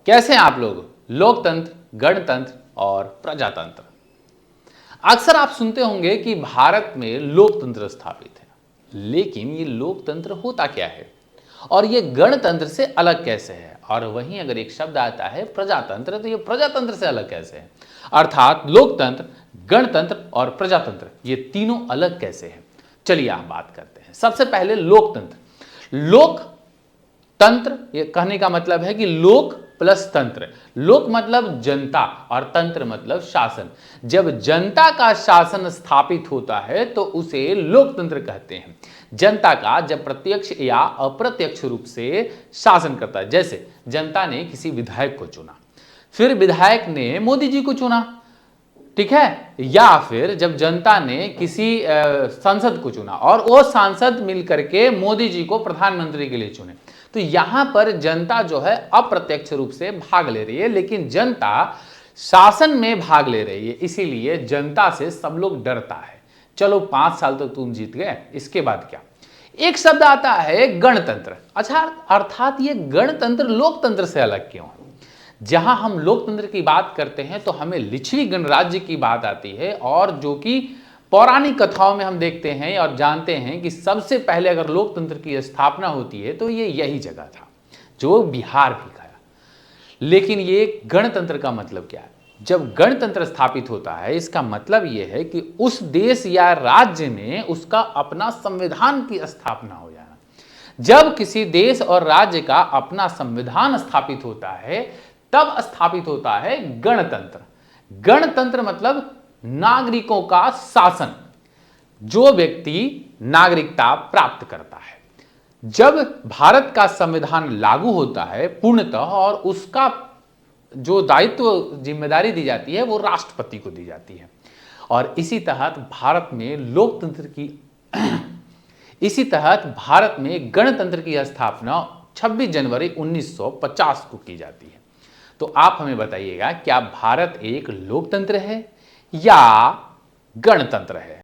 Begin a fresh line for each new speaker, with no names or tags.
कैसे हैं आप लोग? लोकतंत्र, गणतंत्र और प्रजातंत्र। अक्सर आप सुनते होंगे कि भारत में लोकतंत्र स्थापित है, लेकिन ये लोकतंत्र होता क्या है और ये गणतंत्र से अलग कैसे है? और वहीं अगर एक शब्द आता है प्रजातंत्र, तो ये प्रजातंत्र से अलग कैसे है? अर्थात लोकतंत्र, गणतंत्र और प्रजातंत्र ये तीनों अलग कैसे हैं? चलिए हम बात करते हैं। सबसे पहले लोकतंत्र। लोकतंत्र ये कहने का मतलब है कि लोक प्लस तंत्र। लोक मतलब जनता और तंत्र मतलब शासन। जब जनता का शासन स्थापित होता है तो उसे लोकतंत्र कहते हैं। जनता का जब प्रत्यक्ष या अप्रत्यक्ष रूप से शासन करता है, जैसे जनता ने किसी विधायक को चुना, फिर विधायक ने मोदी जी को चुना, ठीक है, या फिर जब जनता ने किसी सांसद को चुना और वो सांसद मिलकर के मोदी जी को प्रधानमंत्री के लिए चुने, तो यहां पर जनता जो है अप्रत्यक्ष रूप से भाग ले रही है, लेकिन जनता शासन में भाग ले रही है, इसीलिए जनता से सब लोग डरता है। चलो 5 साल तो तुम जीत गए, इसके बाद क्या? एक शब्द आता है गणतंत्र। अच्छा, अर्थात ये गणतंत्र लोकतंत्र से अलग क्यों है? जहां हम लोकतंत्र की बात करते हैं तो हमें लिच्छवी गणराज्य की बात आती है, और जो कि पौराणिक कथाओं में हम देखते हैं और जानते हैं कि सबसे पहले अगर लोकतंत्र की स्थापना होती है तो ये यही जगह था, जो बिहार भी गया। लेकिन ये गणतंत्र का मतलब क्या है? जब गणतंत्र स्थापित होता है, इसका मतलब यह है कि उस देश या राज्य में उसका अपना संविधान की स्थापना हो जाना। जब किसी देश और राज्य का अपना संविधान स्थापित होता है, तब स्थापित होता है गणतंत्र। गणतंत्र मतलब नागरिकों का शासन, जो व्यक्ति नागरिकता प्राप्त करता है। जब भारत का संविधान लागू होता है पूर्णतः, और उसका जो दायित्व जिम्मेदारी दी जाती है वो राष्ट्रपति को दी जाती है, और इसी तहत भारत में गणतंत्र की स्थापना 26 जनवरी 1950 को की जाती है। तो आप हमें बताइएगा, क्या भारत एक लोकतंत्र है या गणतंत्र है?